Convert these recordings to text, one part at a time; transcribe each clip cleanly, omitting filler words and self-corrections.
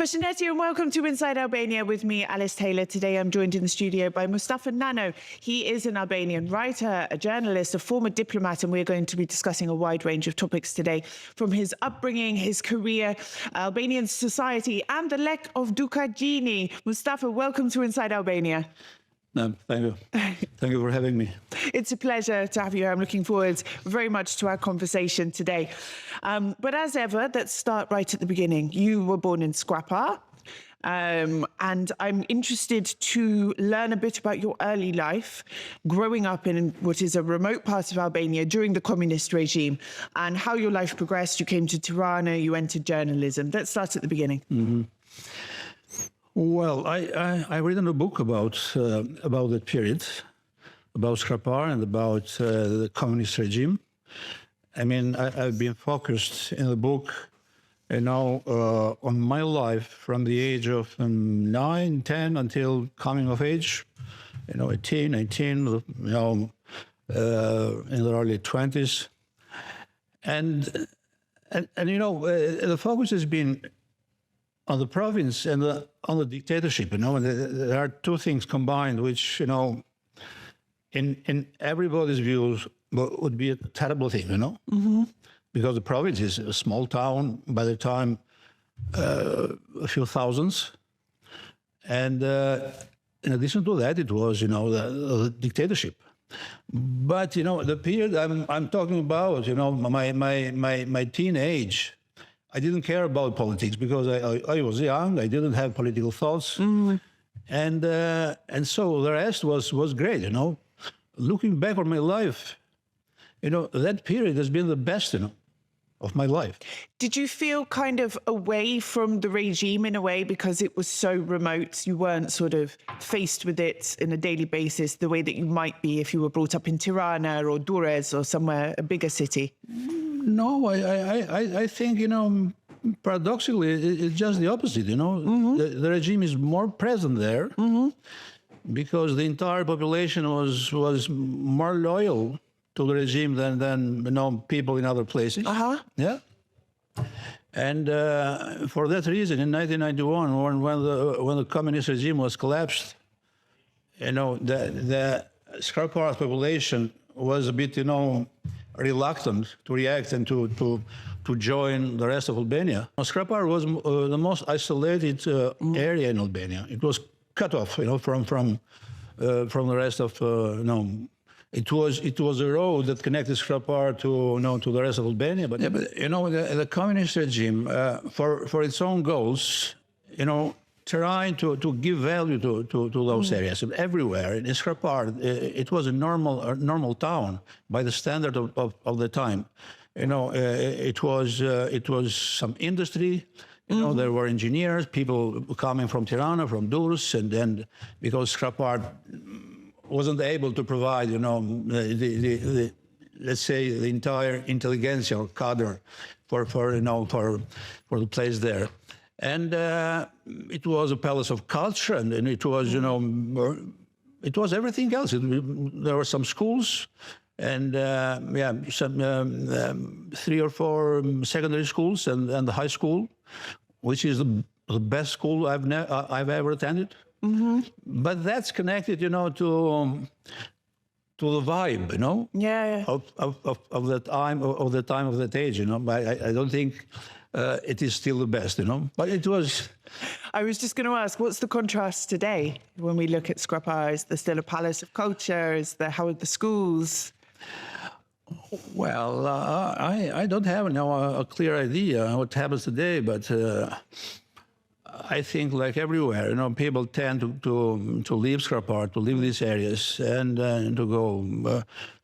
Përshëndetje and welcome to Inside Albania with me, Alice Taylor. Today I'm joined in the studio by Mustafa Nano. He is an Albanian writer, a journalist, a former diplomat, and we're going to be discussing a wide range of topics today, from his upbringing, his career, Albanian society, and the lack of Dukajini. Mustafa, welcome to Inside Albania. No, thank you. Thank you for having me. It's a pleasure to have you here. I'm looking forward very much to our conversation today. But as ever, let's start right at the beginning. You were born in Shqipëri, and I'm interested to learn a bit about your early life, growing up in what is a remote part of Albania during the communist regime, and how your life progressed. You came to Tirana, you entered journalism. Let's start at the beginning. Mm-hmm. Well, I've written a book about that period, about Shqipëri and about the communist regime. I mean, I've been focused in the book, on my life from the age of 9, 10 until coming of age, 18, 19, in the early 20s, and the focus has been on the province and on the dictatorship. There are two things combined, which in everybody's views would be a terrible thing, Mm-hmm. because the province is a small town by the time a few thousands, and in addition to that, it was the dictatorship. But the period I'm talking about, my teenage. I didn't care about politics because I was young. I didn't have political thoughts, mm-hmm. and so the rest was great. Looking back on my life, that period has been the best, of my life. Did you feel kind of away from the regime in a way because it was so remote? You weren't sort of faced with it on a daily basis the way that you might be if you were brought up in Tirana or Durrës or somewhere, a bigger city? No, I think, paradoxically, it's just the opposite, Mm-hmm. The regime is more present there, mm-hmm. because the entire population was more loyal to the regime than people in other places. Uh-huh. Yeah. And for that reason, in 1991, when the communist regime was collapsed, the Shqipëri population was a bit, reluctant to react and to join the rest of Albania. Shqipëri was the most isolated area in Albania. It was cut off, from the rest of, It was a road that connected Shqipëri to the rest of Albania. But, the communist regime, for its own goals, trying to give value to those areas. Everywhere in Shqipëri, it was a normal town by the standard of the time. It was some industry. Mm-hmm. There were engineers, people coming from Tirana, from Durrës, and then because Shqipëri wasn't able to provide, let's say the entire intelligentsia or cadre for the place there. And it was a palace of culture, and it was, it was everything else. There were some schools, and some 3 or 4 secondary schools, and the high school, which is the best school I've ever attended. Mm-hmm. But that's connected, to the vibe, Yeah. of the time of that age, But I don't think it is still the best, But it was. I was just going to ask, what's the contrast today when we look at Shqipëri? Is there still a palace of culture? How are the schools? Well, I don't have a clear idea what happens today, but I think, like everywhere, people tend to leave Shqipëri, to leave these areas, and to go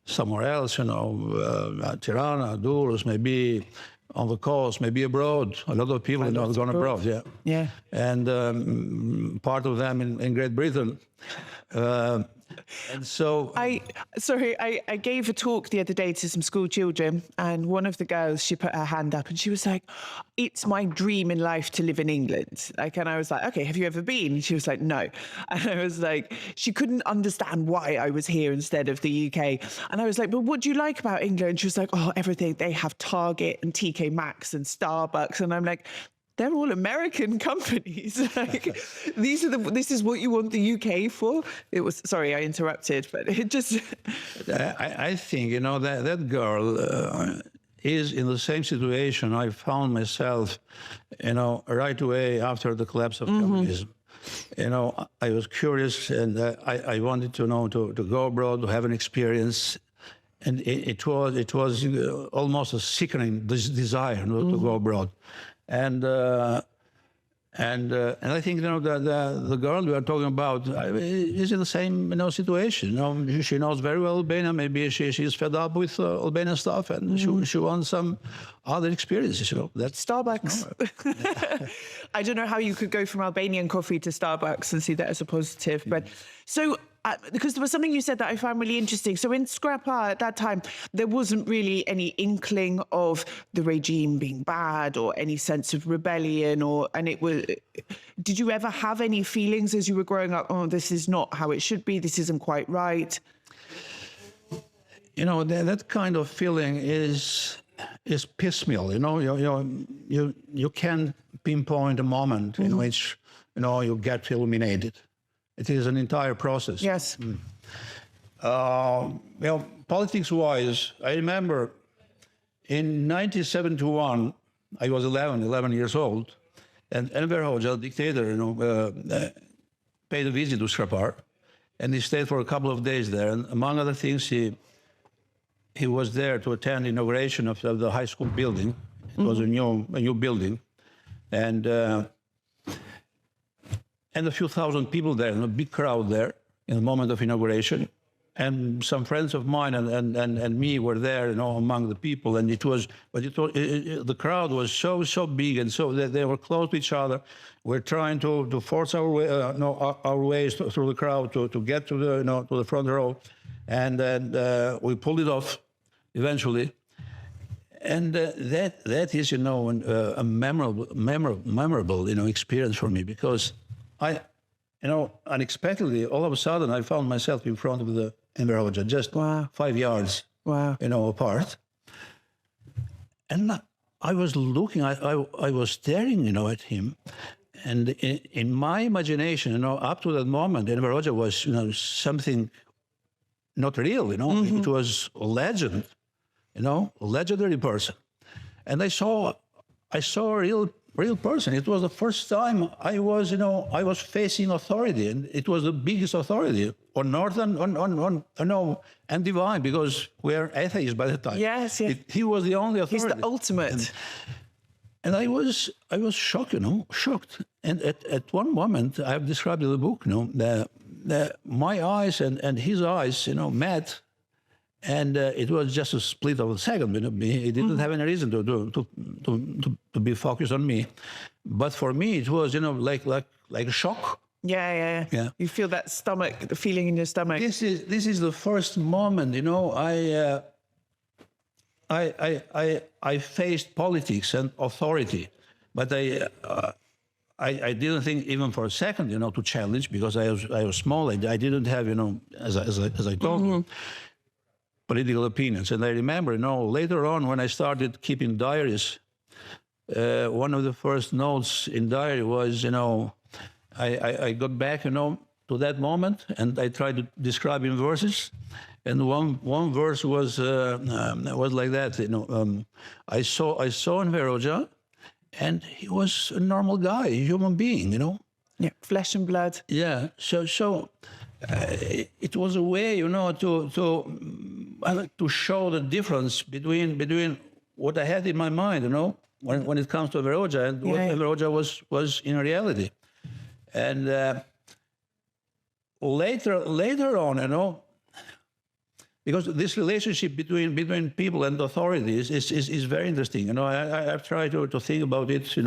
somewhere else. Tirana, Durrës, maybe on the coast, maybe abroad. A lot of people have gone abroad. Yeah. Yeah. And part of them in Great Britain. And so I gave a talk the other day to some school children, and one of the girls, she put her hand up and she was like, "It's my dream in life to live in England." And I was like, "Okay, have you ever been?" And she was like, "No." And I was like, she couldn't understand why I was here instead of the UK. And I was like, "But what do you like about England?" And she was like, "Oh, everything. They have Target and TK Maxx and Starbucks." And I'm like, they're all American companies. Like, this is what you want the UK for? It was, sorry, I interrupted, but it just... I think, that girl is in the same situation I found myself, right away after the collapse of communism. I was curious, and I wanted to know, to go abroad, to have an experience. And it was almost a sickening desire to go abroad. And I think the girl we are talking about is in the same situation. She knows very well Albania. Maybe she's fed up with Albanian stuff, and she wants some other experiences. That's Starbucks. I don't know how you could go from Albanian coffee to Starbucks and see that as a positive. But so. Because there was something you said that I found really interesting. So in Scrapa at that time, there wasn't really any inkling of the regime being bad or any sense of rebellion, did you ever have any feelings as you were growing up, oh, this is not how it should be, this isn't quite right? That kind of feeling is piecemeal. You can pinpoint a moment in which, you get illuminated. It is an entire process. Yes. Politics-wise, I remember in 1971, I was 11 years old, and Enver Hoxha, the dictator, paid a visit to Scrapar, and he stayed for a couple of days there. And among other things, he was there to attend the inauguration of the high school building. It was a new building, and a few thousand people there, and a big crowd there in the moment of inauguration. And some friends of mine and me were there, among the people. And the crowd was so big, and so they were close to each other. We're trying to force our way, our ways through the crowd to get to the front row, and we pulled it off eventually. And that is, a memorable, experience for me, because unexpectedly, all of a sudden, I found myself in front of the Enver Hoxha, just 5 yards, apart. And I was looking, I was staring, at him. And in my imagination, up to that moment, Enver Hoxha was, something not real, It was a legend, a legendary person. And I saw a real person. It was the first time I was facing authority, and it was the biggest authority on earth and divine, because we are atheists by the time. Yes. He was the only authority. He's the ultimate. And I was shocked, shocked. And at one moment, I've described in the book, my eyes and his eyes, met. And it was just a split of a second. He didn't have any reason to be focused on me, but for me it was, like a shock. Yeah. You feel that stomach, the feeling in your stomach. This is the first moment, I faced politics and authority, but I didn't think even for a second, to challenge, because I was small. I didn't have, as I told you, political opinions. And I remember, later on when I started keeping diaries, one of the first notes in diary was, I got back, to that moment, and I tried to describe in verses. And one verse was like that, I saw Enver Hoxha, and he was a normal guy, a human being, Yeah, flesh and blood. Yeah, so it was a way, to show the difference between what I had in my mind, when it comes to Enver Hoxha and what Enver Hoxha was in reality. And later on, because this relationship between people and authorities is very interesting. I've tried to think about it,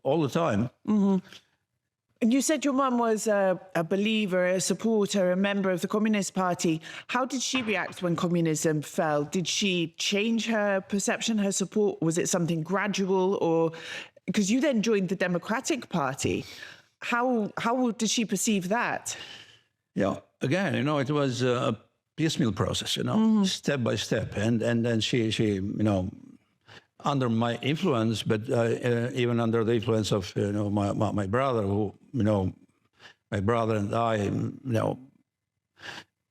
all the time. Mm-hmm. And you said your mum was a believer, a supporter, a member of the Communist Party. How did she react when communism fell? Did she change her perception, her support? Was it something gradual, or because you then joined the Democratic Party? How did she perceive that? Yeah, again, it was a piecemeal process, step by step, and then she under my influence, but even under the influence of my brother, who my brother and I,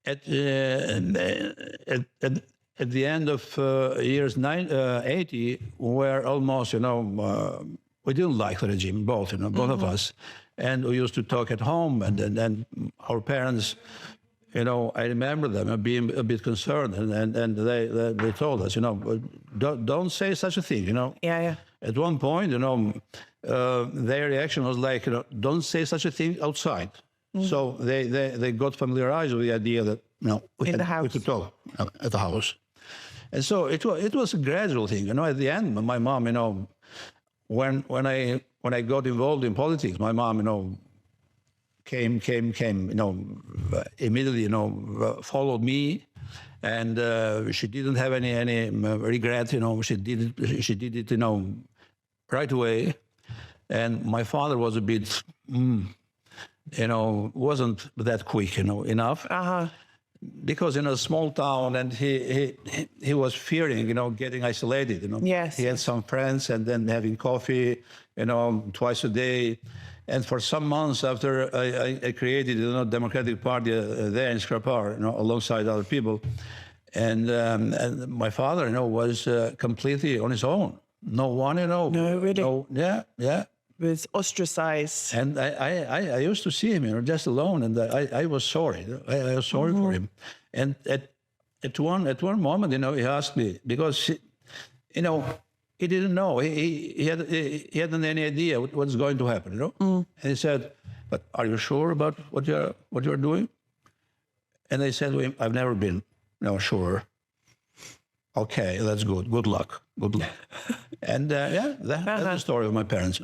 at the end of years 80, were almost we didn't like the regime, both both of us, and we used to talk at home, and then our parents. I remember them being a bit concerned, and they told us, don't say such a thing, Yeah. At one point, their reaction was like, don't say such a thing outside. So they got familiarized with the idea that, we could talk at the house. And so it was a gradual thing. At the end, my mom, when I got involved in politics, my mom, came, immediately, followed me, and she didn't have any regret, she did it, right away. And my father was a bit, wasn't that quick, enough. Because in a small town, and he was fearing, getting isolated, Yes. He had some friends, and then having coffee, twice a day. And for some months after I created the Democratic Party there in Shqipëri, alongside other people, and my father, was completely on his own. No one, No, really? No, yeah. Was ostracized. And I used to see him, just alone, and I was sorry. I was sorry for him. And at one moment, he asked me, because he didn't know. He hadn't any idea what was going to happen, And he said, "But are you sure about what you're doing?" And I said to him, "I've never been, sure." Okay, that's good. Good luck. And that's the story of my parents,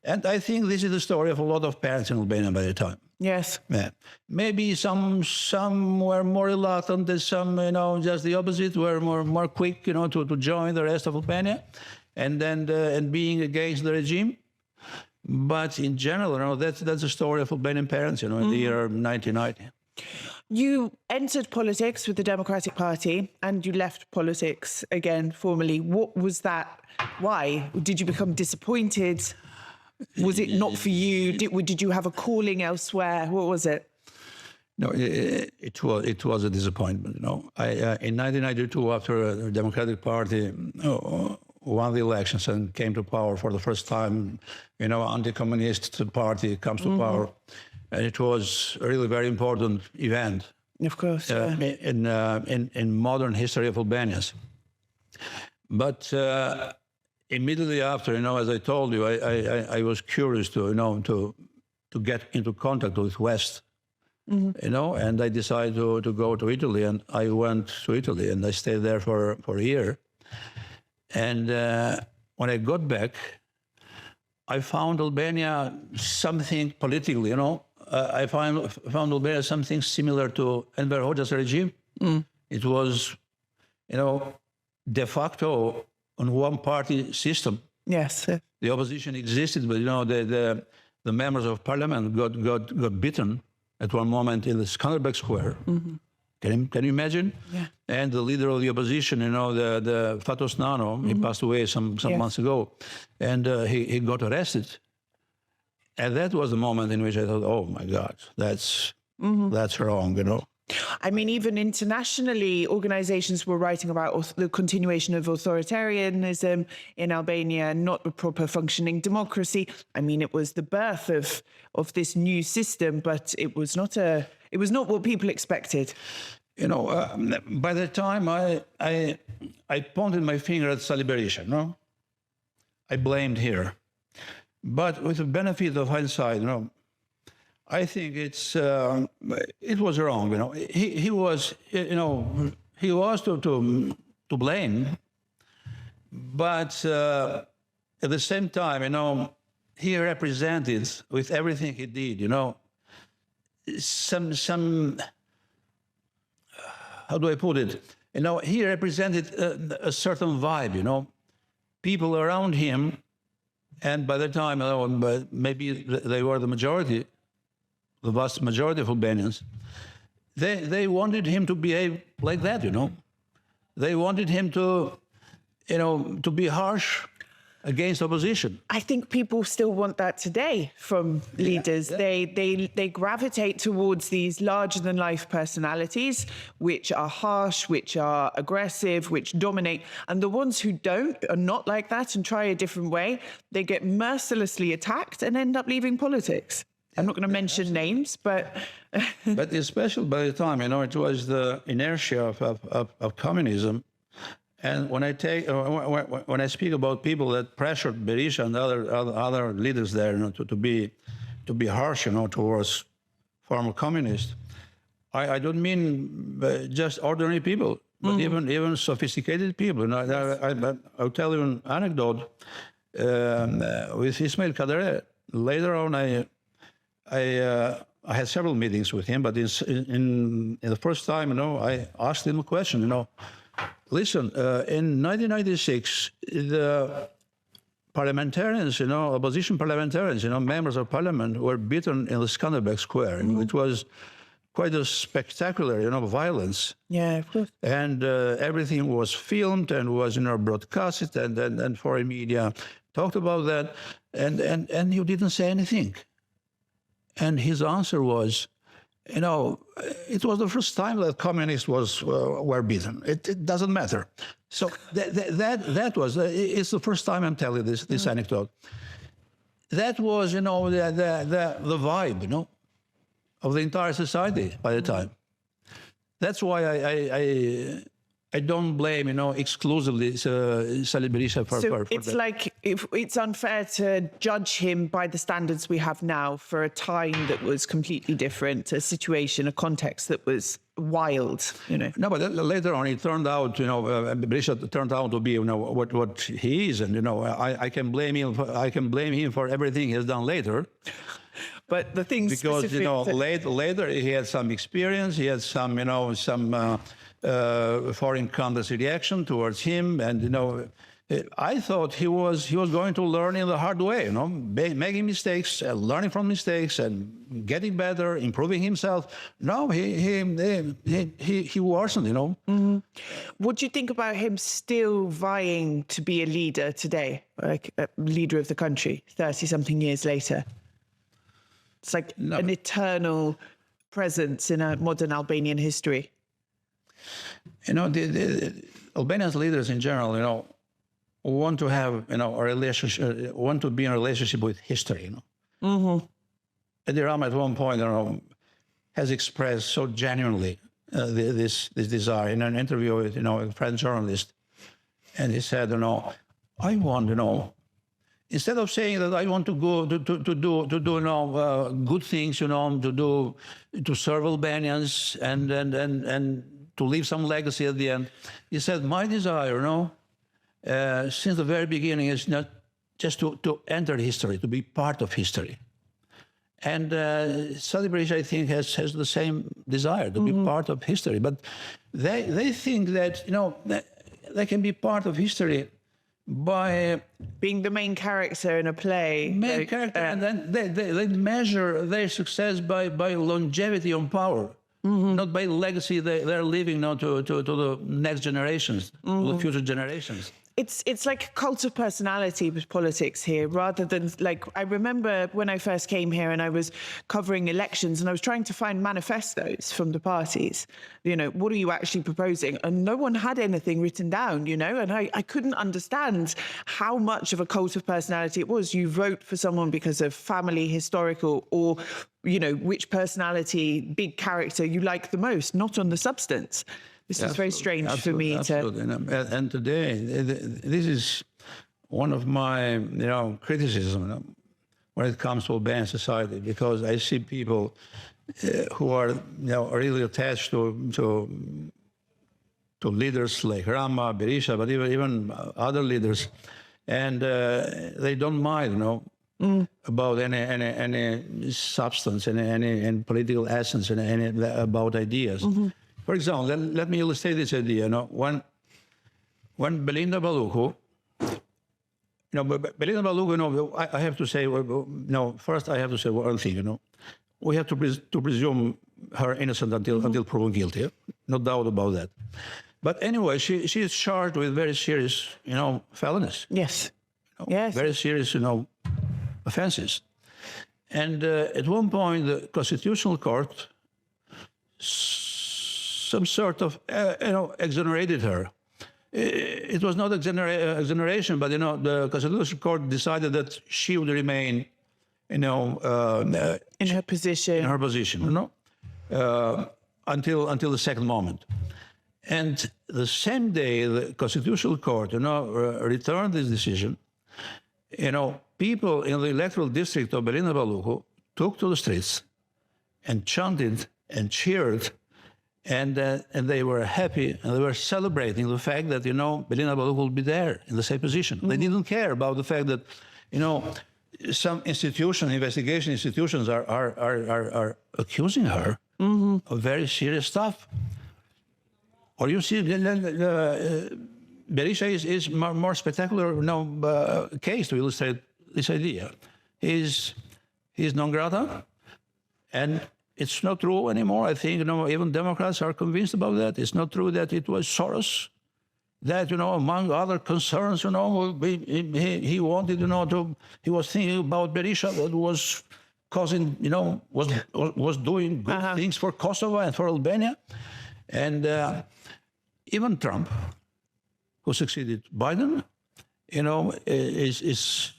And I think this is the story of a lot of parents in Albania by the time. Yes. Yeah. Maybe some were more reluctant, and some, just the opposite, were more quick, to join the rest of Albania, and then and being against the regime. But in general, that's the story of Albanian parents, in the year 1990. You entered politics with the Democratic Party, and you left politics again formally. What was that? Why? Did you become disappointed? Was it not for you? Did you have a calling elsewhere? What was it? No, it was a disappointment. In 1992, after the Democratic Party won the elections and came to power for the first time, anti-communist party comes to power, and it was a really very important event. Of course, in modern history of Albania. But immediately after, as I told you, I was curious to get into contact with West, and I decided to go to Italy, and I went to Italy, and I stayed there for a year. And when I got back, I found Albania something politically, I found Albania something similar to Enver Hoxha's regime. It was, de facto on one-party system. Yes. The opposition existed, but the members of parliament got beaten at one moment in the Skanderbeg Square. Can you imagine? Yeah. And the leader of the opposition, the Mustafa Nano, he passed away some months ago, and he got arrested. And that was the moment in which I thought, oh my God, that's wrong, I mean, even internationally, organizations were writing about the continuation of authoritarianism in Albania, not a proper functioning democracy. I mean, it was the birth of this new system, but it was not what people expected. By the time I pointed my finger at Sali Berisha, I blamed her. But with the benefit of hindsight, I think it was wrong. He was, he was to blame, but at the same time, he represented, with everything he did, you know, some how do I put it? You know, he represented a certain vibe, you know. People around him, and by the time, maybe they were the majority, the vast majority of Albanians, they wanted him to behave like that, you know. They wanted him to, you know, to be harsh against opposition. I think people still want that today from leaders. Yeah. They gravitate towards these larger-than-life personalities, which are harsh, which are aggressive, which dominate. And the ones who don't, are not like that and try a different way, they get mercilessly attacked and end up leaving politics. I'm not going to mention names, but... But especially by the time, you know, it was the inertia of communism. And when I speak about people that pressured Berisha and other leaders there, you know, to be harsh, you know, towards former communists, I don't mean just ordinary people, but even sophisticated people. You know, I'll tell you an anecdote with Ismail Kadare. Later on, I had several meetings with him, but in the first time, you know, I asked him a question, you know. Listen, in 1996, the parliamentarians, you know, opposition parliamentarians, you know, members of parliament were beaten in the Skanderbeg Square. And it was quite a spectacular, you know, violence. Yeah, of course. And everything was filmed and was, you know, broadcasted, and foreign media talked about that. And you didn't say anything. And his answer was, you know, it was the first time that communists were beaten. It doesn't matter. So that was, it's the first time I'm telling this anecdote. That was, you know, the vibe, you know, of the entire society by the time. That's why I don't blame, you know, exclusively Salih Berisha for it's that. like it's unfair to judge him by the standards we have now for a time that was completely different, a situation, a context that was wild, you know. No, but later on it turned out, you know, Berisha turned out to be, you know, what he is, and you know, I can blame him for everything he has done later. But the things because you know, later he had some experience, he had some, you know, some. Foreign countries' reaction towards him, and you know, I thought he was going to learn in the hard way, you know, making mistakes, learning from mistakes, and getting better, improving himself. No, he wasn't, you know. Mm-hmm. What do you think about him still vying to be a leader today, like a leader of the country, 30-something years later? It's like an eternal presence in a modern Albanian history. You know, the Albanian leaders in general, you know, want to have, you know, a relationship, want to be in a relationship with history, you know. Mm-hmm. Edi Rama at one point, you know, has expressed so genuinely this desire in an interview with, you know, a French journalist. And he said, you know, I want, you know, instead of saying that I want to go to do you know, good things, you know, to serve Albanians and to leave some legacy at the end, he said, my desire, you know, since the very beginning is not just to enter history, to be part of history. And Salih Berisha, I think, has the same desire to be part of history. But they think that, you know, they can be part of history by being the main character in a play. Main character, and then they measure their success by longevity on power. Mm-hmm. Not by legacy they're leaving now to the next generations, to the future generations. It's like a cult of personality with politics here, rather than, like, I remember when I first came here and I was covering elections and I was trying to find manifestos from the parties. You know, what are you actually proposing? And no one had anything written down, you know, and I couldn't understand how much of a cult of personality it was. You vote for someone because of family, historical, or, you know, which personality, big character you like the most, not on the substance. This is very strange for me absolutely. And today, this is one of my, you know, criticism, you know, when it comes to Albanian society, because I see people who are, you know, really attached to leaders like Rama, Berisha, but even other leaders, and they don't mind, you know, about any substance, any political essence, and any about ideas. For example, let me illustrate this idea. When Belinda Baluku, Belinda Baluku, I have to say, first I have to say one thing. We have to presume her innocent until proven guilty. No doubt about that. But anyway, she is charged with very serious, felonies. Yes. Yes. Very serious, offenses. And at one point, the Constitutional Court, some sort of, exonerated her. It was not exoneration, but the Constitutional Court decided that she would remain, in her position. Until the second moment. And the same day, the Constitutional Court, returned this decision. People in the electoral district of Belinda Baluku took to the streets and chanted and cheered, and they were happy and they were celebrating the fact that Belinda Baluku will be there in the same position. They didn't care about the fact that some investigation institutions are accusing her of very serious stuff. Or you see, Berisha is more spectacular case to illustrate this idea. He's non grata, and it's not true anymore. I think even Democrats are convinced about that. It's not true that it was Soros that among other concerns, he wanted he was thinking about Berisha that was causing was doing good things for Kosovo and for Albania, and even Trump, who succeeded Biden, is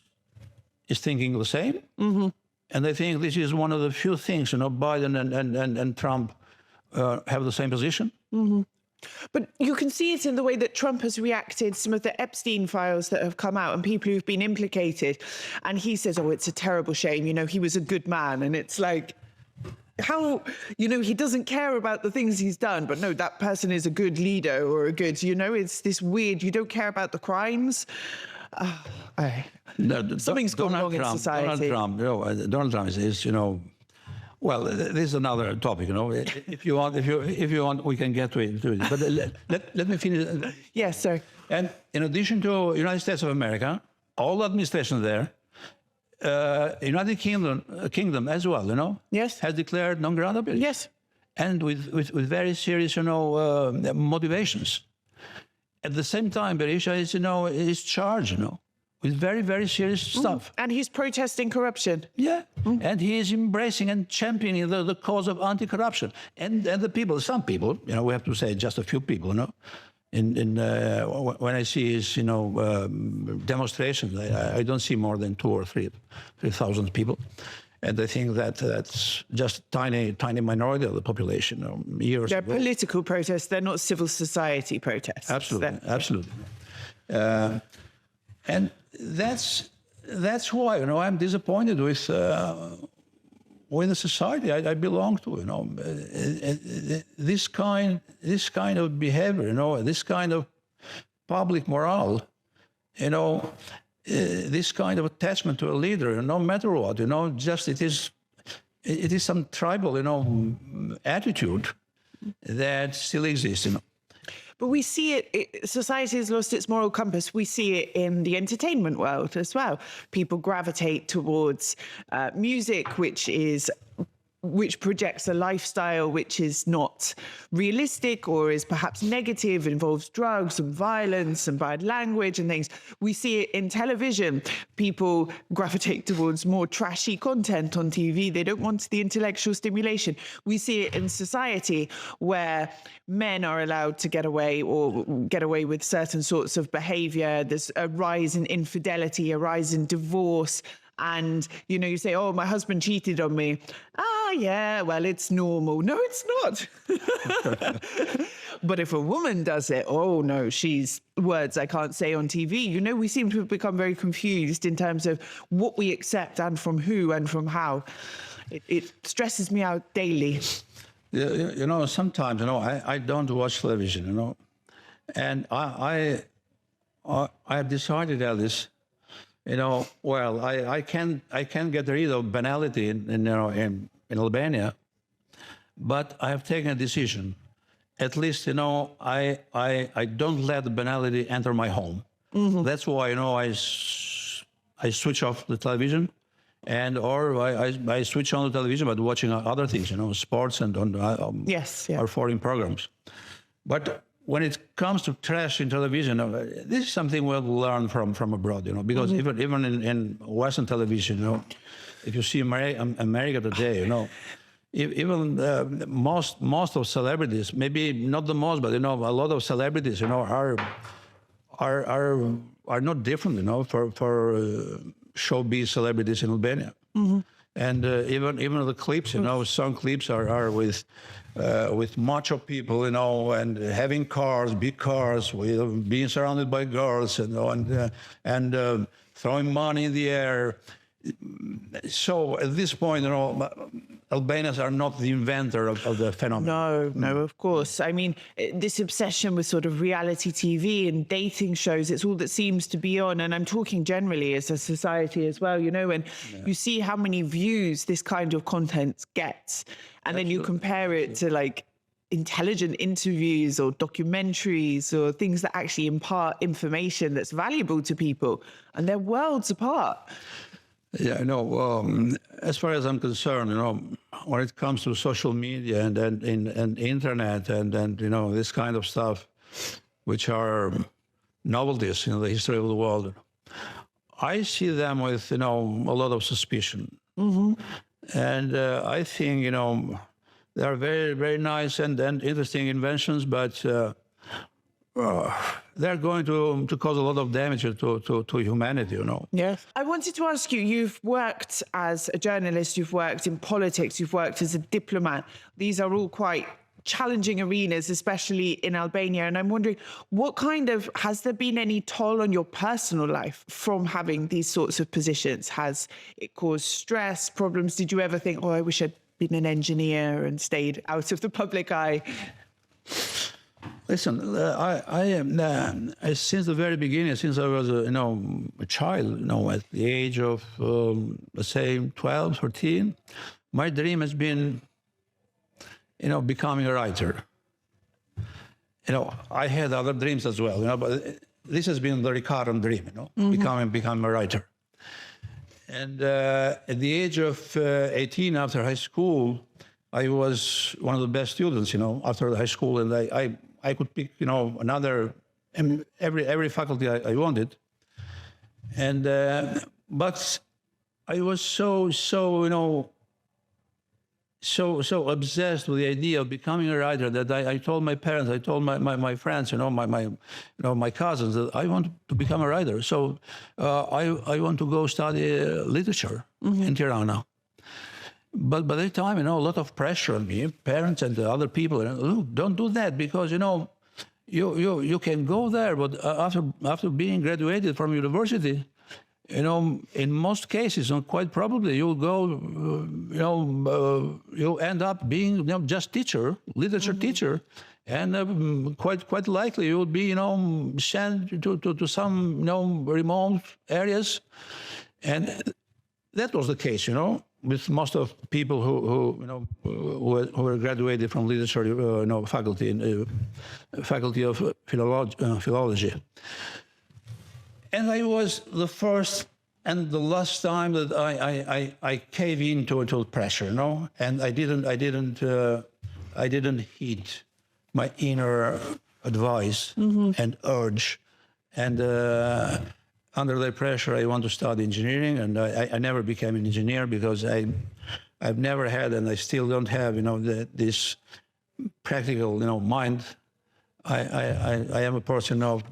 thinking the same. And I think this is one of the few things, Biden and Trump have the same position. But you can see it in the way that Trump has reacted, some of the Epstein files that have come out and people who've been implicated. And he says, oh, it's a terrible shame. He was a good man. And it's like, how, he doesn't care about the things he's done. But no, that person is a good leader or a good, it's this weird, you don't care about the crimes. Something's gone wrong in society. Donald Trump is well, this is another topic, If you want, we can get to it. But let me finish. Yes, sir. And in addition to United States of America, all administration there, United Kingdom as well, Yes. has declared non grata. Yes. And with very serious, motivations. At the same time, Berisha is charged, with very, very serious stuff. And he's protesting corruption. Yeah, and he is embracing and championing the cause of anti-corruption. And the people, some people, we have to say just a few people, when I see his, demonstrations, I don't see more than 2,000 or 3,000 people. And I think that's just a tiny minority of the population. They're political protests. They're not civil society protests. Absolutely. And that's why I'm disappointed with the society I belong to. This kind of behavior, this kind of public morale, this kind of attachment to a leader, no matter what, just it is some tribal, attitude that still exists. But we see it, society has lost its moral compass. We see it in the entertainment world as well. People gravitate towards music, which projects a lifestyle which is not realistic or is perhaps negative, involves drugs and violence and bad language and things. We see it in television. People gravitate towards more trashy content on TV. They don't want the intellectual stimulation. We see it in society where men are allowed to get away with certain sorts of behavior. There's a rise in infidelity, a rise in divorce. And, you say, oh, my husband cheated on me. Ah, yeah, well, it's normal. No, it's not. But if a woman does it, oh, no, she's words I can't say on TV. We seem to have become very confused in terms of what we accept and from who and from how. It stresses me out daily. Yeah, sometimes, I don't watch television, and I have decided, Alice, well, I can't get rid of banality in Albania, but I have taken a decision. At least, I don't let the banality enter my home. That's why, I switch off the television, or I switch on the television, but watching other things, sports and Yes, yeah. or foreign programs. But when it comes to trash in television, this is something we'll learn from abroad, because even in Western television, if you see America today, even most of celebrities, maybe not the most, but a lot of celebrities, are not different, for showbiz celebrities in Albania. And even the clips, some clips are with macho people, and having cars, big cars, with being surrounded by girls, and throwing money in the air. So at this point, Albanians are not the inventor of the phenomenon. No, of course. I mean, this obsession with sort of reality TV and dating shows, it's all that seems to be on. And I'm talking generally as a society as well, and you see how many views this kind of content gets. And then you compare it to like intelligent interviews or documentaries or things that actually impart information that's valuable to people. And they're worlds apart. Yeah, as far as I'm concerned, when it comes to social media and internet and this kind of stuff, which are novelties in the history of the world, I see them with, a lot of suspicion. And I think, they are very, very nice and interesting inventions, but they're going to cause a lot of damage to humanity, Yes. I wanted to ask you, you've worked as a journalist, you've worked in politics, you've worked as a diplomat. These are all quite challenging arenas, especially in Albania. And I'm wondering, has there been any toll on your personal life from having these sorts of positions? Has it caused stress, problems? Did you ever think, I wish I'd been an engineer and stayed out of the public eye? Listen, I am since the very beginning, since I was a child, at the age of let's say 12, 13, my dream has been becoming a writer. I had other dreams as well, but this has been the recurrent dream, becoming a writer. And at the age of 18, after high school, I was one of the best students, after high school, and I could pick, another, every faculty I wanted. And, but I was so obsessed with the idea of becoming a writer that I told my parents, I told my friends, my cousins, that I want to become a writer. So I want to go study literature in Tirana. But by that time, a lot of pressure on me, parents and other people, look, don't do that because, you can go there, but after being graduated from university, in most cases, quite probably you'll go, you'll end up being, just teacher, literature teacher, and quite likely you'll be, sent to some, remote areas, and that was the case, with most of people who were graduated from literature, faculty of philology. And I was the first and the last time that I cave into pressure, and I didn't heed my inner advice and urge, and under the pressure, I want to study engineering, and I never became an engineer because I've never had, and I still don't have, this practical, mind. I am a person of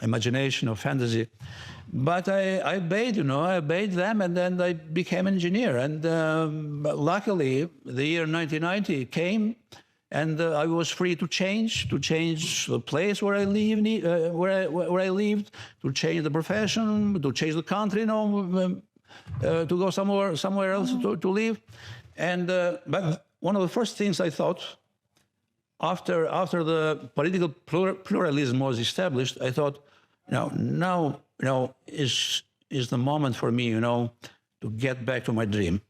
imagination, of fantasy, but I obeyed, I obeyed them, and then I became an engineer. And luckily, the year 1990 came. And I was free to change the place where I lived, to change the profession, to change the country, to go somewhere else to live. And but one of the first things I thought, after the political pluralism was established, I thought, now is is the moment for me, to get back to my dream.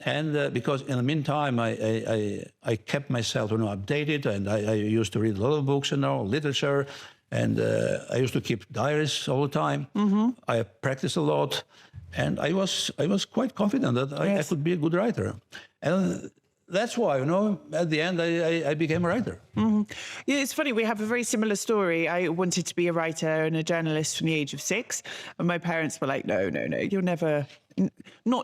And because in the meantime, I kept myself, updated, and I used to read a lot of books, literature, and I used to keep diaries all the time. I practiced a lot, and I was quite confident that I could be a good writer. And that's why, at the end, I became a writer. Yeah, it's funny. We have a very similar story. I wanted to be a writer and a journalist from the age of 6. And my parents were like, no, you're never,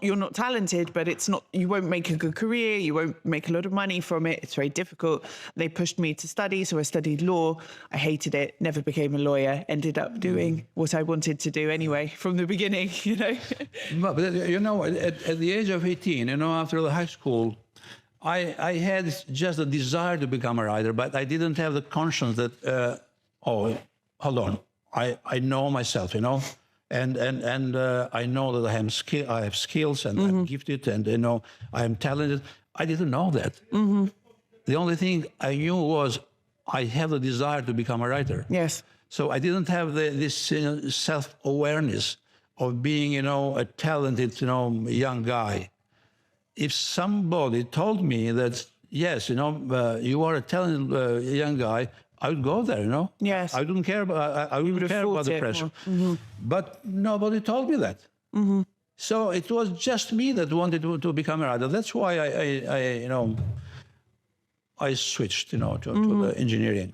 you're not talented, but it's not, you won't make a good career. You won't make a lot of money from it. It's very difficult. They pushed me to study. So I studied law. I hated it, never became a lawyer, ended up doing what I wanted to do anyway from the beginning, But at the age of 18, after the high school, I had just a desire to become a writer, but I didn't have the conscience that, hold on, I know myself, and I know that I have skills, and I'm gifted, and I am talented. I didn't know that. The only thing I knew was I have the desire to become a writer. Yes. So I didn't have this self-awareness of being, a talented, young guy. If somebody told me that, yes, you are a talented young guy, I would go there, Yes. I wouldn't care about, I wouldn't care about the pressure. But nobody told me that. So it was just me that wanted to become a writer. That's why I switched, to the engineering.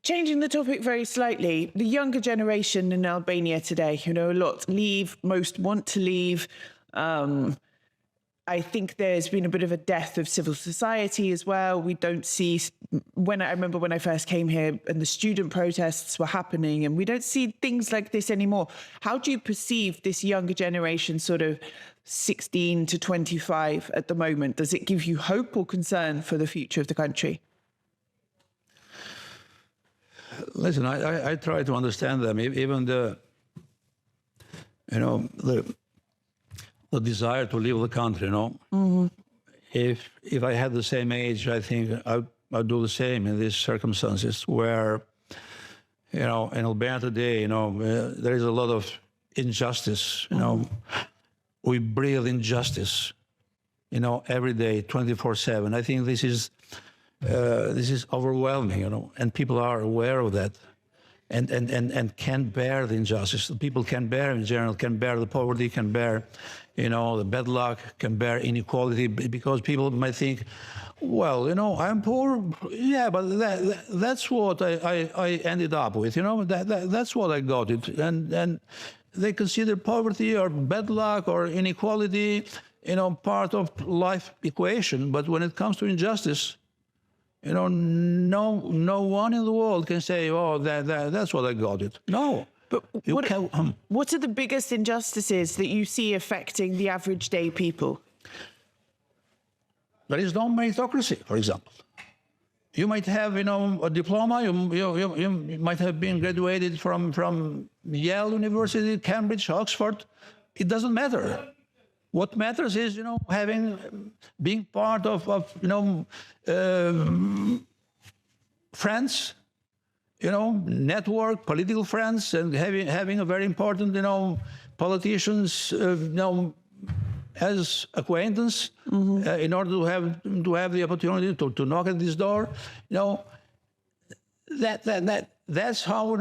Changing the topic very slightly, the younger generation in Albania today, a lot leave, most want to leave. I think there's been a bit of a death of civil society as well. We don't see, I remember when I first came here and the student protests were happening, and we don't see things like this anymore. How do you perceive this younger generation, sort of 16 to 25 at the moment? Does it give you hope or concern for the future of the country? Listen, I try to understand them, even the desire to leave the country, If I had the same age, I think I'd do the same in these circumstances where, in Albania today, there is a lot of injustice, We breathe injustice, every day, 24/7. I think this is overwhelming, and people are aware of that, and can bear the injustice. The people can bear, in general, can bear the poverty, can bear, the bad luck, can bear inequality, because people might think, well, I'm poor, yeah, but that's what I ended up with, that's what I got it, and they consider poverty or bad luck or inequality, part of life equation. But when it comes to injustice, no one in the world can say, oh, that's what I got it. No. But what are the biggest injustices that you see affecting the average day people? There is no meritocracy, for example. You might have, a diploma. You might have been graduated from Yale University, Cambridge, Oxford. It doesn't matter. What matters is, being part of friends, network, political friends, and having a very important, politicians, as acquaintance, in order to have the opportunity to knock at this door. That's how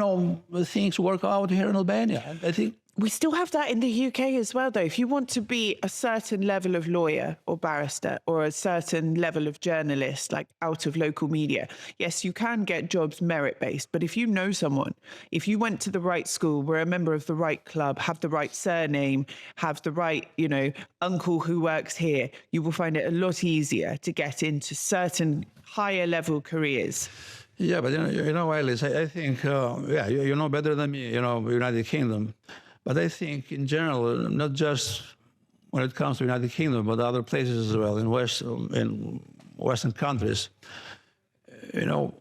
things work out here in Albania. I think. We still have that in the UK as well, though. If you want to be a certain level of lawyer or barrister or a certain level of journalist, like out of local media, yes, you can get jobs merit-based. But if you know someone, if you went to the right school, were a member of the right club, have the right surname, have the right, uncle who works here, you will find it a lot easier to get into certain higher level careers. Yeah, but Alice, I think, you know better than me, United Kingdom. But I think, in general, not just when it comes to the United Kingdom, but other places as well, in Western countries,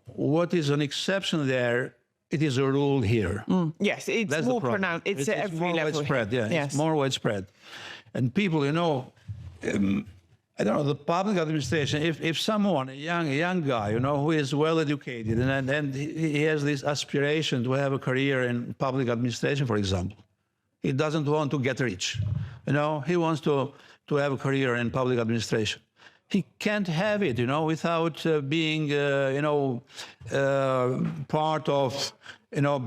what is an exception there, it is a rule here. Yes, it's That's more pronounced. It's at every more level. widespread, yeah. Yes. It's more widespread. And people, I don't know, the public administration, if someone, a young guy, who is well educated and he has this aspiration to have a career in public administration, for example, he doesn't want to get rich. He wants to have a career in public administration. He can't have it, without being, part of,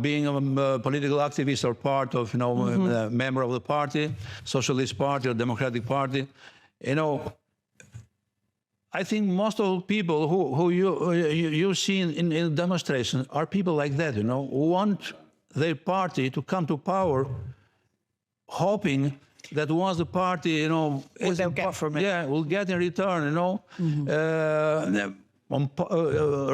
being a political activist or part of, a member of the party, Socialist Party or Democratic Party. I think most of the people who you see in demonstrations are people like that, who want their party to come to power, hoping that once the party, what they'll get from it. Yeah, will get in return,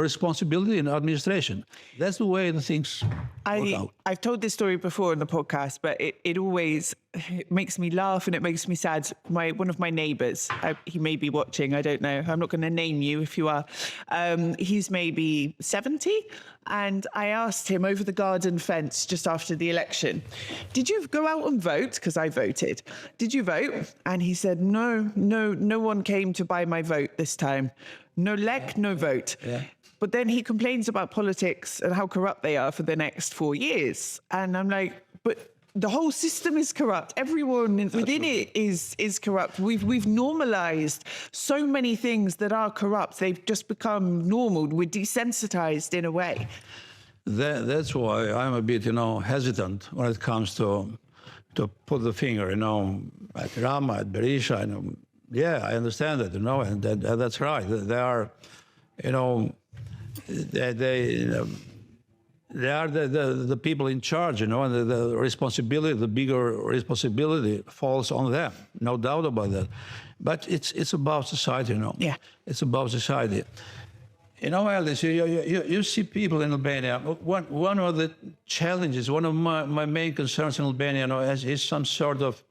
responsibility in administration. That's the way the things work out. I've told this story before on the podcast, but it always makes me laugh and it makes me sad. One of my neighbours, he may be watching, I don't know. I'm not going to name you if you are. He's maybe 70. And I asked him over the garden fence just after the election, did you go out and vote? Because I voted. Did you vote? And he said, no one came to buy my vote this time. No leg, no vote. Yeah. But then he complains about politics and how corrupt they are for the next 4 years. And I'm like, but the whole system is corrupt. Everyone within it is corrupt. We've normalized so many things that are corrupt. They've just become normal. We're desensitized in a way. That's why I'm a bit, hesitant when it comes to put the finger, at Rama, at Berisha. Yeah, I understand that, and that's right. They are, they are the people in charge, and the responsibility, the bigger responsibility falls on them, no doubt about that. But it's about society, Yeah. It's about society. Alice, you see people in Albania. One of the challenges, one of my main concerns in Albania, is some sort of,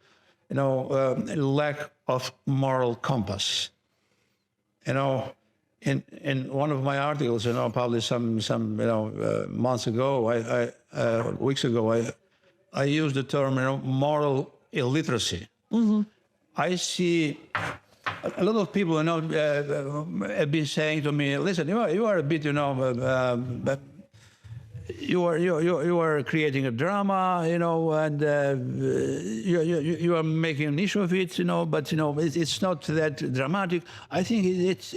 lack of moral compass. In one of my articles, published some months ago, weeks ago, I used the term, moral illiteracy. Mm-hmm. I see a lot of people, have been saying to me, listen, you are a bit, you are creating a drama, and you are making an issue of it, but it's not that dramatic. I think it's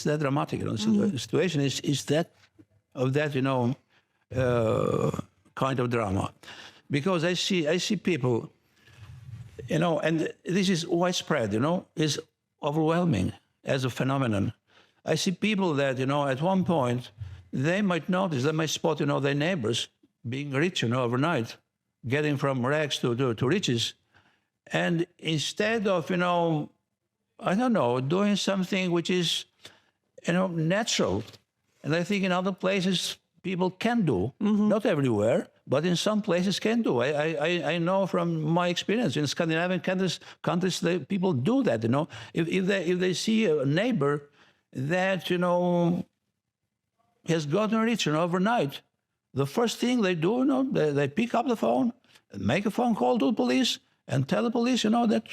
that dramatic. The situation is that kind of drama, because I see people, and this is widespread. Is overwhelming as a phenomenon. I see people that at one point, they might notice, they might spot, their neighbors being rich, overnight, getting from rags to riches. And instead of, I don't know, doing something which is, natural, and I think in other places people can do, not everywhere, but in some places can do. I know from my experience in Scandinavian countries, people do that, If they see a neighbor that, has gotten rich overnight, the first thing they do, they pick up the phone, and make a phone call to the police, and tell the police, that,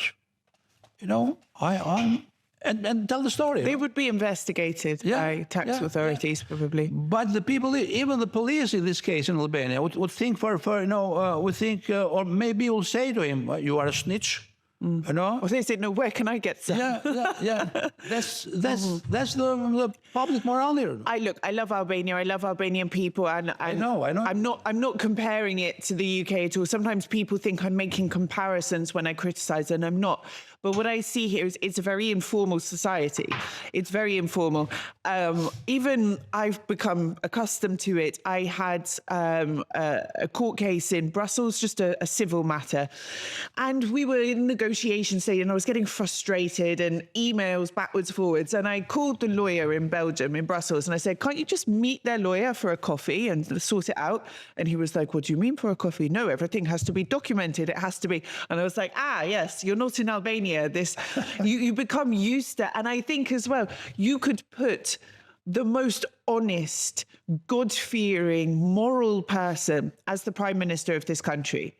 and tell the story. They would be investigated by tax authorities, probably. But the people, even the police in this case in Albania, would think or maybe will say to him, you are a snitch. Or they say, no, where can I get some? Yeah. That's the public morale here. I love Albania. I love Albanian people, and I know. I'm not comparing it to the UK at all. Sometimes people think I'm making comparisons when I criticize, and I'm not. But what I see here is it's a very informal society. It's very informal. Even I've become accustomed to it. I had a court case in Brussels, just a civil matter. And we were in negotiation stage, and I was getting frustrated and emails backwards, forwards. And I called the lawyer in Belgium, in Brussels, and I said, can't you just meet their lawyer for a coffee and sort it out? And he was like, what do you mean for a coffee? No, everything has to be documented. It has to be. And I was like, yes, you're not in Albania. You become used to, and I think as well, you could put the most honest, God-fearing, moral person as the prime minister of this country,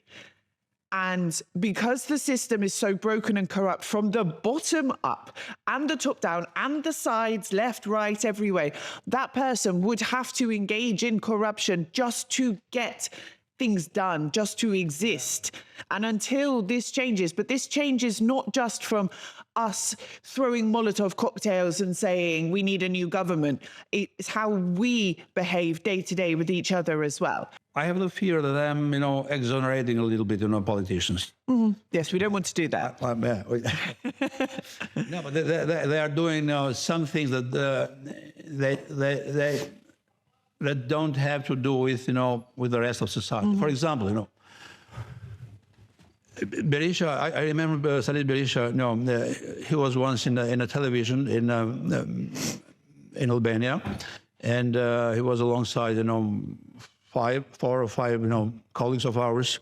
And because the system is so broken and corrupt from the bottom up and the top down and the sides, left, right, everywhere, that person would have to engage in corruption just to get things done, just to exist. And until this changes, but this changes not just from us throwing Molotov cocktails and saying we need a new government. It's how we behave day to day with each other as well. I have the fear that I'm, exonerating a little bit, politicians. Yes, we don't want to do that. No, but they are doing some things that that don't have to do with, with the rest of society. For example, Berisha, I remember Salih Berisha, he was once in a television in Albania, and he was alongside, 4 or 5, colleagues of ours.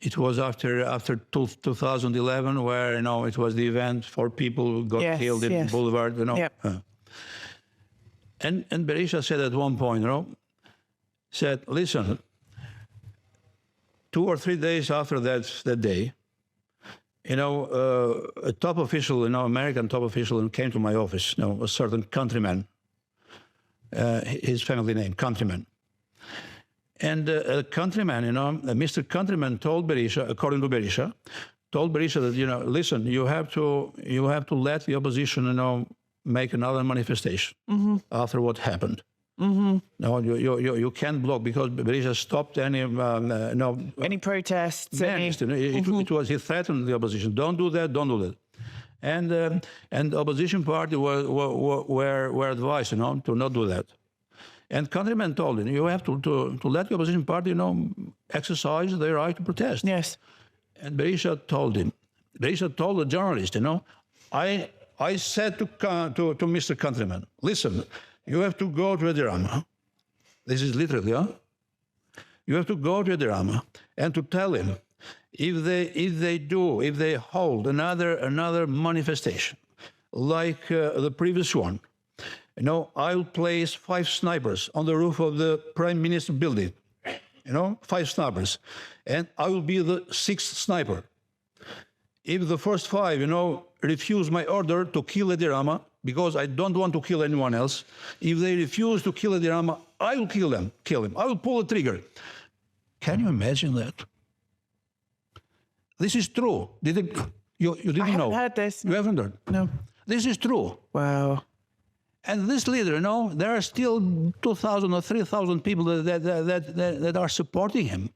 It was after 2011, where, it was the event for people who got killed in Boulevard, Yep. And Berisha said at one point, said, listen, 2 or 3 days after that day, a top official, American top official, came to my office, a certain Countryman, his family name, Countryman. And Countryman, Mr. Countryman told Berisha, according to Berisha, that, listen, you have to let the opposition, make another manifestation after what happened. No, you can't block, because Berisha stopped any protests. It was, he threatened the opposition. Don't do that. Don't do that. And the opposition party were advised, to not do that. And Countryman told him, you have to let the opposition party, exercise their right to protest. Yes. And Berisha told the journalist, I said to Mr. Countryman, listen, you have to go to Edirama. This is literally, You have to go to Edirama and to tell him, if they hold another manifestation like the previous one, I'll place 5 snipers on the roof of the Prime Minister building. 5 snipers, and I will be the 6th sniper. If the first 5, refuse my order to kill Edirama, because I don't want to kill anyone else, if they refuse to kill Edirama, I will kill him. I will pull the trigger. Can you imagine that? This is true. You didn't know? I haven't heard this. You haven't heard? No. This is true. Wow. And this leader, there are still 2,000 or 3,000 people that are supporting him.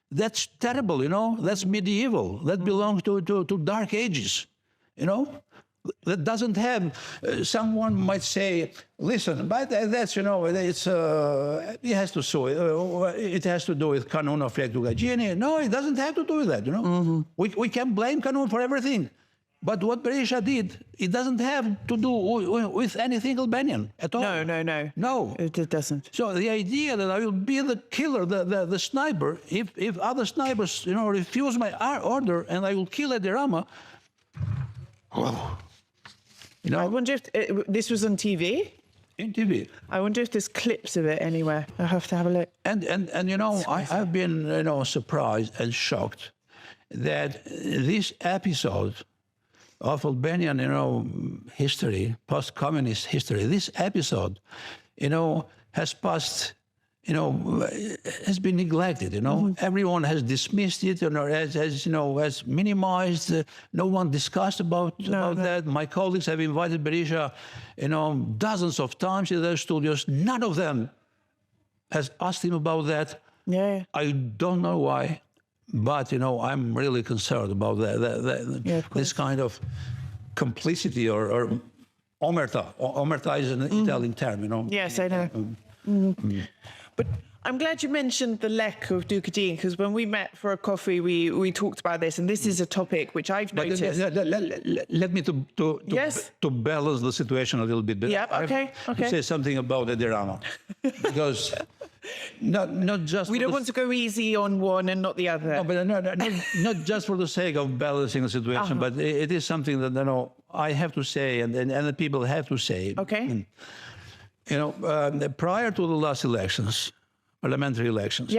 That's terrible, That's medieval. That belongs to dark ages, That doesn't have. Someone might say, listen, but that's it's it has to so it has to do with Kanun of Rektugajini. No, it doesn't have to do with that. We can blame Kanun for everything. But what Berisha did, it doesn't have to do with anything Albanian at all. No, it doesn't. So the idea that I will be the killer, the sniper, if other snipers, refuse my order and I will kill Edirama, I wonder if this was on TV. In TV. I wonder if there's clips of it anywhere. I'll have to have a look. And I've been surprised and shocked that this episode of Albanian, history, post-communist history, this episode, has passed, has been neglected, Everyone has dismissed it, has minimized. No one discussed about that. My colleagues have invited Berisha, dozens of times in their studios. None of them has asked him about that. Yeah. I don't know why. But, I'm really concerned about this kind of complicity or omerta. Omerta is an Italian term, Yes, I know. But I'm glad you mentioned the lek of Ducadine, because when we met for a coffee, we talked about this, and this is a topic which I've noticed. Let me to balance the situation a little bit. Yeah, okay. To say something about Edirama, because not just we don't want to go easy on one and not the other. No, but not just for the sake of balancing the situation, but it is something that I have to say, and the people have to say. Okay. Prior to the last elections, parliamentary elections,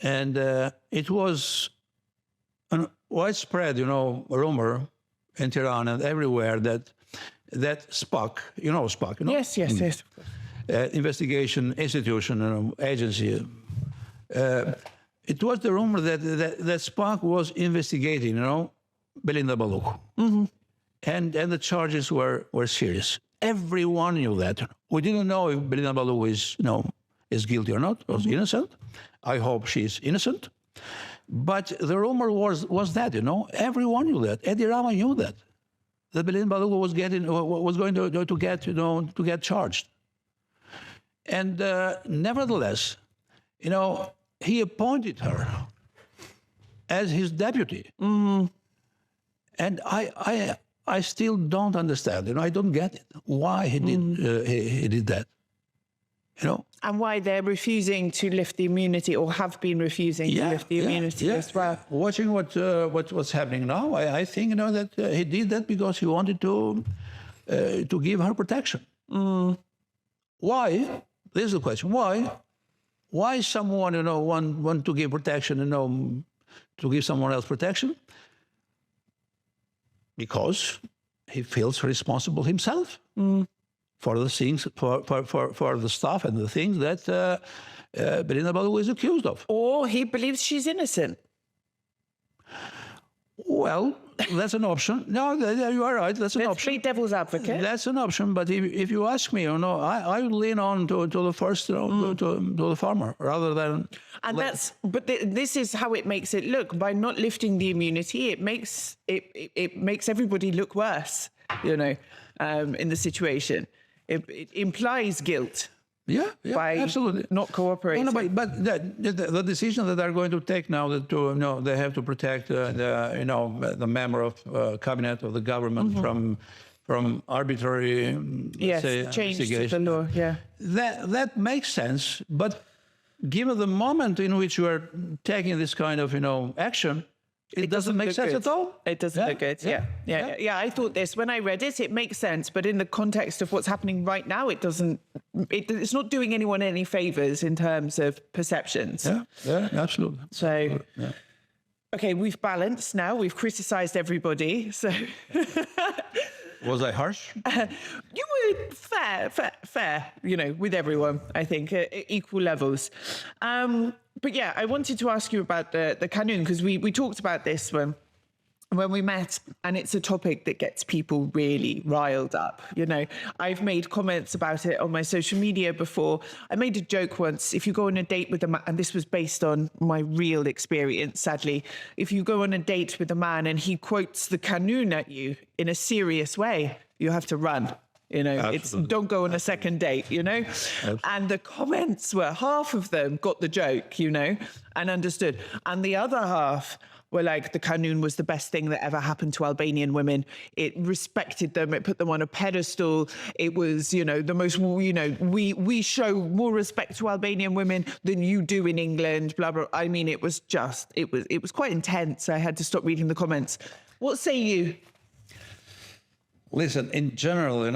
And it was a widespread, rumor in Tehran and everywhere that SPAC, SPAC, Yes, yes, yes. investigation institution, agency. It was the rumor that SPAC was investigating, Belinda Baluk. And the charges were serious. Everyone knew that. We didn't know if Belinda Baluk is guilty or not, or innocent. I hope she's innocent. But the rumor was that, everyone knew that. Edi Rama knew that Belinda Baluk was going to get charged. And nevertheless, he appointed her as his deputy. And I still don't understand. I don't get it. Why he did that. And why they're refusing to lift the immunity, or have been refusing to lift the immunity as well. Watching what's happening now, I think that he did that because he wanted to give her protection. Why? This is the question. Why? Why someone want to give protection, to give someone else protection? Because he feels responsible himself. For the things, for the stuff and the things that Belinda Baluk is accused of. Or he believes she's innocent. Well, that's an option. No, you are right. That's an option. Let's play devil's advocate. That's an option. But if you ask me, I would lean on to the first, to the former, rather than. And but this is how it makes it look. By not lifting the immunity, it makes everybody look worse. In the situation. It implies guilt. By absolutely not cooperating. No, but the decision that they're going to take now, that they have to protect the member of cabinet of the government from arbitrary change to the law. Yeah, that makes sense. But given the moment in which you are taking this kind of action. It doesn't make sense at all. It doesn't look good. Yeah. I thought this when I read it. It makes sense, but in the context of what's happening right now, it doesn't. It's not doing anyone any favors in terms of perceptions. Yeah, absolutely. So, okay, we've balanced now. We've criticised everybody. So, was I harsh? You were fair. With everyone. I think at equal levels. But yeah, I wanted to ask you about the Kanun, because we talked about this when we met, and it's a topic that gets people really riled up. I've made comments about it on my social media before. I made a joke once. If you go on a date with a man, and this was based on my real experience, sadly, if you go on a date with a man and he quotes the Kanun at you in a serious way, you have to run. It's don't go on a second date, Absolutely. And the comments were, half of them got the joke, and understood. And the other half were like, the Kanun was the best thing that ever happened to Albanian women. It respected them. It put them on a pedestal. It was, the most, we show more respect to Albanian women than you do in England, blah, blah. I mean, it was quite intense. I had to stop reading the comments. What say you? Listen, in general,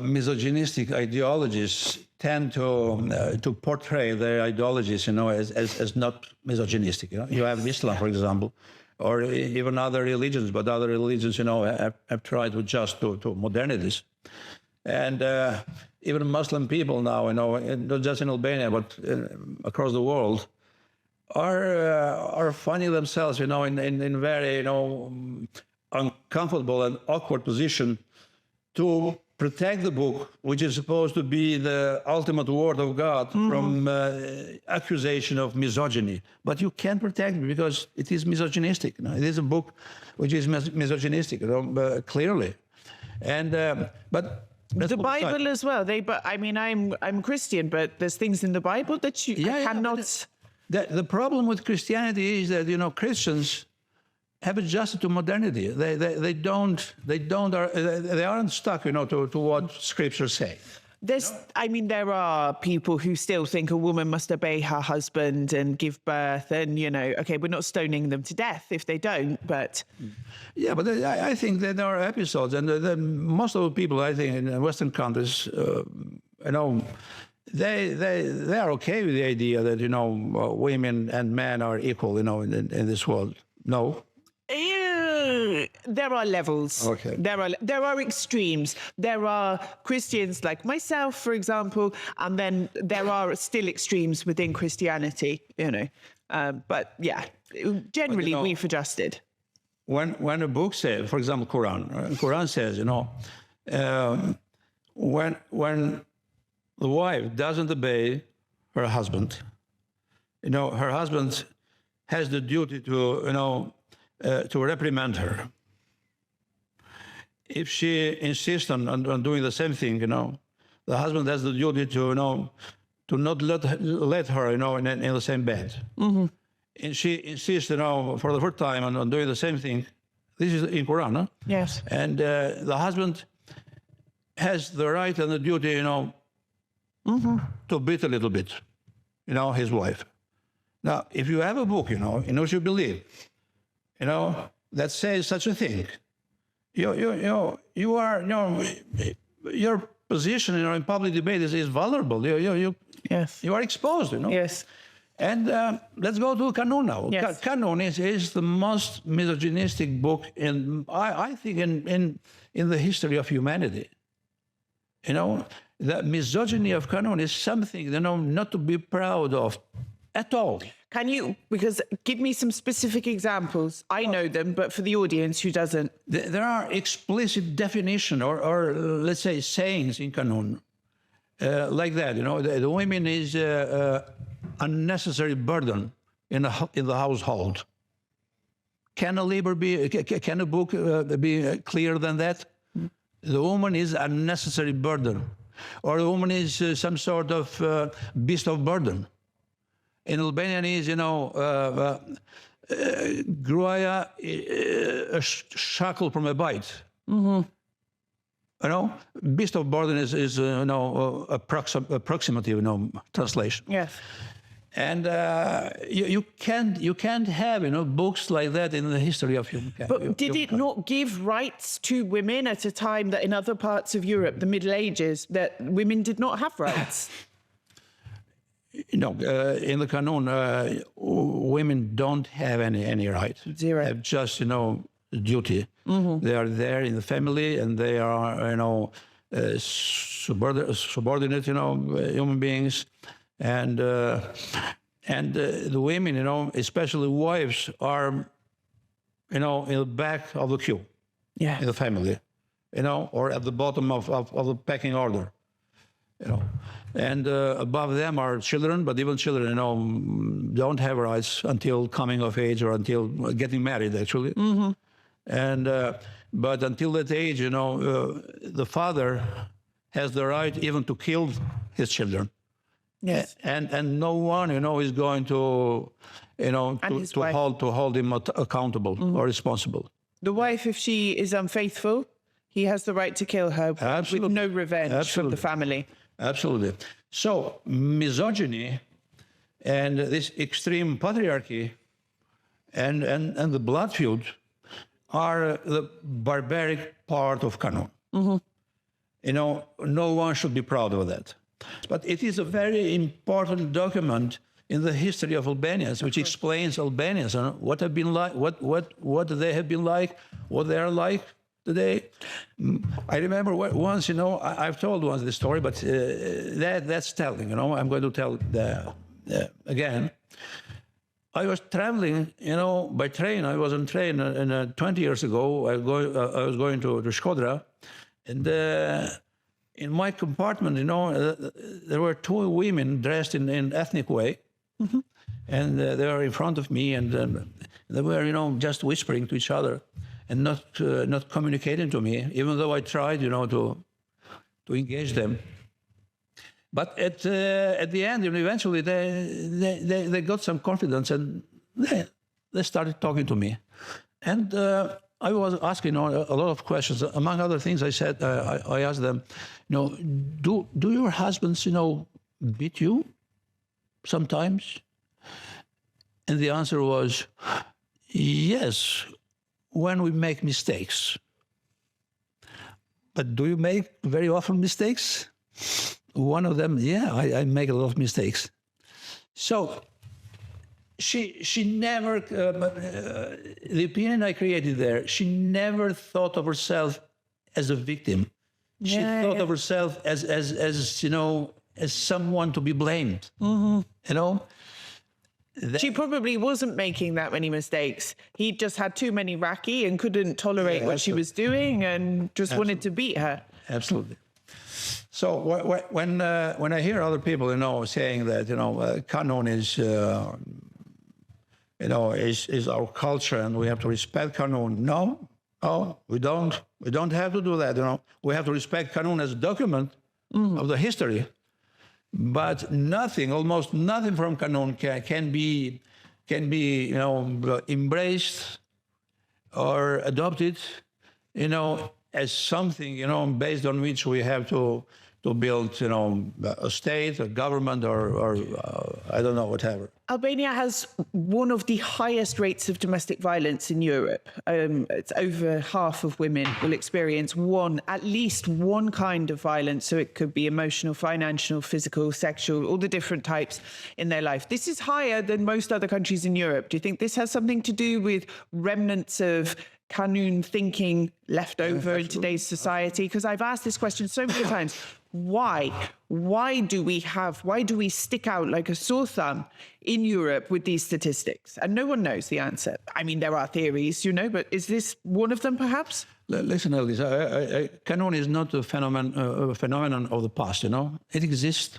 misogynistic ideologies tend to portray their ideologies, as not misogynistic. You have Islam, for example, or even other religions, but other religions, have tried to adjust to modernities. And even Muslim people now, not just in Albania, but across the world, are finding themselves, in very, uncomfortable and awkward position to protect the book, which is supposed to be the ultimate word of God, from accusation of misogyny. But you can't protect it because it is misogynistic. It is a book which is misogynistic, clearly. And but the Bible as well. I'm Christian, but there's things in the Bible that you cannot. The problem with Christianity is that Christians have adjusted to modernity. They aren't stuck, to what scriptures say. There are people who still think a woman must obey her husband and give birth, and okay, we're not stoning them to death if they don't, but yeah, but I think that there are episodes, and most of the people, I think, in Western countries, they are okay with the idea that, women and men are equal, in this world. No? There are levels. Okay. There are extremes. There are Christians like myself, for example, and then there are still extremes within Christianity, But yeah, generally we've adjusted. When a book says, for example, Quran says, when the wife doesn't obey her husband, her husband has the duty to reprimand her. If she insists on doing the same thing, the husband has the duty to not let her, in the same bed. Mm-hmm. And she insists, for the first time on doing the same thing. This is in Quran, huh? Yes. And the husband has the right and the duty, to beat a little bit, his wife. Now, if you have a book, in which you believe, that says such a thing, your position, in public debate is vulnerable. Yes. You are exposed, Yes. And let's go to Kanun now. Yes. Kanun is the most misogynistic book I think in the history of humanity. The misogyny of Kanun is something, not to be proud of at all. Can you, because give me some specific examples. I know them, but for the audience who doesn't. There are explicit definition or let's say sayings in Kanun like that. The women is unnecessary burden in the household. Can a book be clearer than that? The woman is unnecessary burden, or the woman is some sort of beast of burden. In Albanian is, gruaja a shackle from a bite. Mm-hmm. Beast of burden is approximative, translation. Yes. And you can't have books like that in the history of humankind. But did it not give rights to women at a time that in other parts of Europe, the Middle Ages, that women did not have rights? In the Kanun, women don't have any right. Zero. They have just duty. Mm-hmm. They are there in the family, and they are subordinate human beings. And the women, especially wives, are, in the back of the queue, Yeah. in the family, or at the bottom of the pecking order, And above them are children, but even children, don't have rights until coming of age or until getting married, actually. Mm-hmm. And but until that age, the father has the right even to kill his children. Yes. And no one, is going to, to hold him accountable or responsible. The wife, if she is unfaithful, he has the right to kill her with no revenge from the family. Absolutely. So misogyny and this extreme patriarchy and the blood feud are the barbaric part of Kanun. Mm-hmm. No one should be proud of that. But it is a very important document in the history of Albanians, which explains Albanians what have been like, what they have been like, what they are like today. I remember once, I've told once this story, but that's telling. I'm going to tell again. I was traveling, by train. I was on train 20 years ago. I was going to Shkodra, and in my compartment, there were two women dressed in ethnic way, mm-hmm. and they were in front of me, and they were, just whispering to each other, and not communicating to me, even though I tried, to engage them. But at the end, eventually they got some confidence, and they started talking to me, and I was asking a lot of questions. Among other things, I said, I asked them, do your husbands, beat you sometimes? And the answer was, yes, when we make mistakes. But do you make very often mistakes? one of them, yeah, I make a lot of mistakes. So she never, the opinion I created there, she never thought of herself as a victim. She thought of herself as you know, as someone to be blamed. You know. She probably wasn't making that many mistakes. He just had too many raki and couldn't tolerate what she was doing and just wanted to beat her. Absolutely. So when I hear other people, you know, saying that, you know, Canon is, you know, is our culture and we have to respect Canon. No, we don't. We don't have to do that. You know, we have to respect Canon as a document of the history. But nothing, almost nothing from Canon can be, you know, embraced or adopted, you know, as something, you know, based on which we have to build, you know, a state, a government, or I don't know, whatever. Albania has one of the highest rates of domestic violence in Europe. It's over half of women will experience at least one kind of violence. So it could be emotional, financial, physical, sexual, all the different types in their life. This is higher than most other countries in Europe. Do you think this has something to do with remnants of Kanun thinking left over in today's society? Because I've asked this question so many times. Why? Why do we stick out like a sore thumb in Europe with these statistics? And no one knows the answer. I mean, there are theories, you know, but is this one of them perhaps? Listen, Elise, Canon is not a phenomenon of the past, you know. It exists.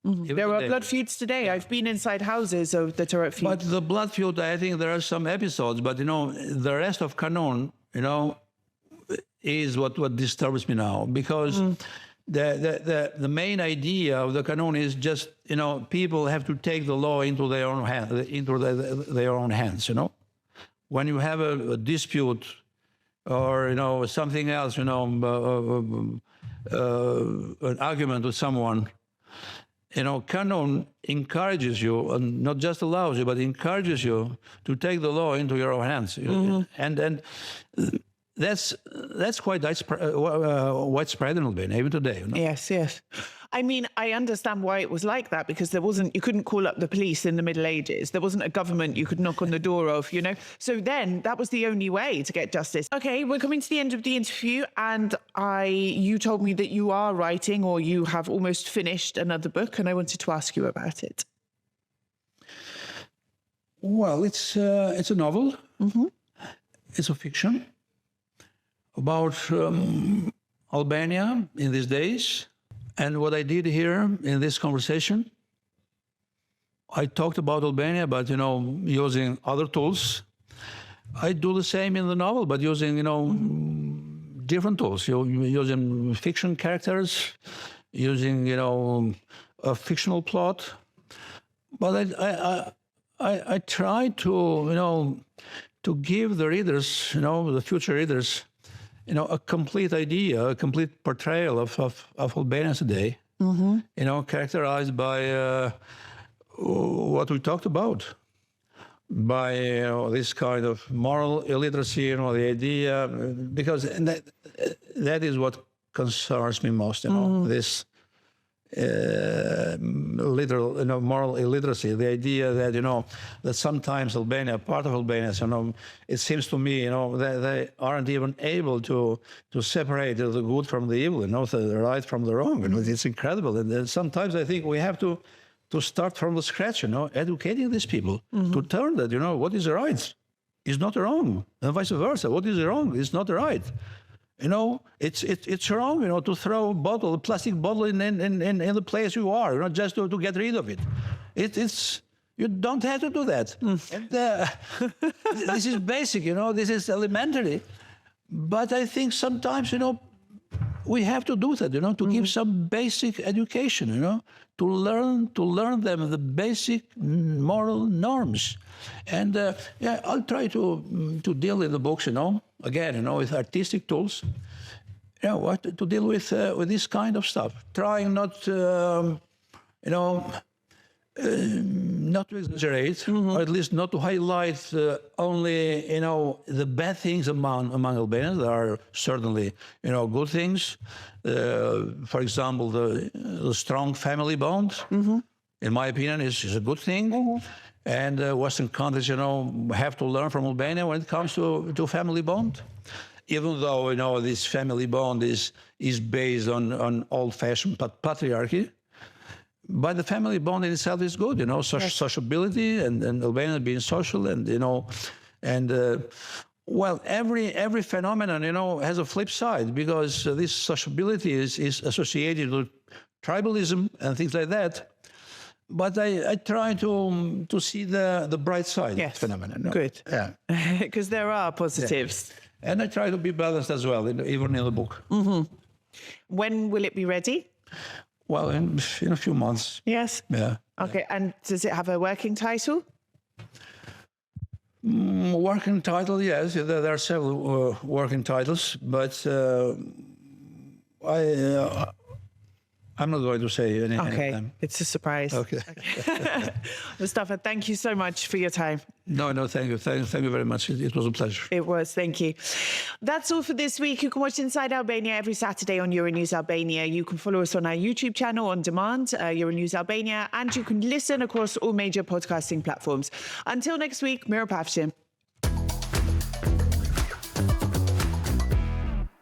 There are blood feuds today. I've been inside houses that are at feuds. But the blood feud, I think there are some episodes, but, you know, the rest of Canon, you know, is what disturbs me now, because the main idea of the Canon is just, you know, people have to take the law into their own hands, you know. When you have a dispute or, you know, something else, you know, an argument with someone, you know, Canon encourages you, and not just allows you, but encourages you to take the law into your own hands. And that's quite widespread in Albania, even today. You know? Yes. I mean, I understand why it was like that, because you couldn't call up the police in the Middle Ages. There wasn't a government you could knock on the door of, you know. So then that was the only way to get justice. Okay, we're coming to the end of the interview, and you told me that you are writing, or you have almost finished another book, and I wanted to ask you about it. Well, it's a novel. It's a fiction about Albania in these days. And what I did here in this conversation, I talked about Albania, but, you know, using other tools. I do the same in the novel, but using, you know, different tools. Using fiction characters, using, you know, a fictional plot. But I try to, you know, to give the readers, you know, the future readers, you know, a complete idea, a complete portrayal of Albania today, you know, characterized by what we talked about, by, you know, this kind of moral illiteracy, you know, the idea, because that is what concerns me most, you know, this literal, you know, moral illiteracy, the idea that, you know, that sometimes Albania, part of Albania, you know, it seems to me, you know, that they aren't even able to separate the good from the evil, you know, the right from the wrong. And it's incredible. And sometimes I think we have to start from the scratch, you know, educating these people to turn that, you know, what is right is not wrong, and vice versa. What is wrong is not right. You know, it's wrong, you know, to throw a plastic bottle in the place you are, you know, just to get rid of it. You don't have to do that. And, this is basic, you know, this is elementary. But I think sometimes, you know, we have to do that, you know, to give some basic education, you know, to learn them the basic moral norms. And yeah, I'll try to deal in the books, you know, again, you know, with artistic tools, you know, to deal with this kind of stuff. Trying not, you know, Not to exaggerate, or at least not to highlight only, the bad things among Albanians. There are certainly, good things. For example, the strong family bond, in my opinion, is a good thing. And Western countries, have to learn from Albania when it comes to family bond. Even though, this family bond is based on old-fashioned patriarchy. But the family bond in itself is good, sociability and Albania being social and, every phenomenon, has a flip side because this sociability is associated with tribalism and things like that. But I try to see the bright side of the phenomenon. Good. Yeah. Because there are positives. Yeah. And I try to be balanced as well, even in the book. When will it be ready? Well, in a few months. Yes. Yeah. Okay. And does it have a working title? Working title, yes. There are several working titles, but I'm not going to say any of them. It's a surprise. Okay. Mustafa, thank you so much for your time. No, thank you. Thank you very much. It was a pleasure. It was, thank you. That's all for this week. You can watch Inside Albania every Saturday on Euronews Albania. You can follow us on our YouTube channel on demand, Euronews Albania, and you can listen across all major podcasting platforms. Until next week, Mira Pavshin.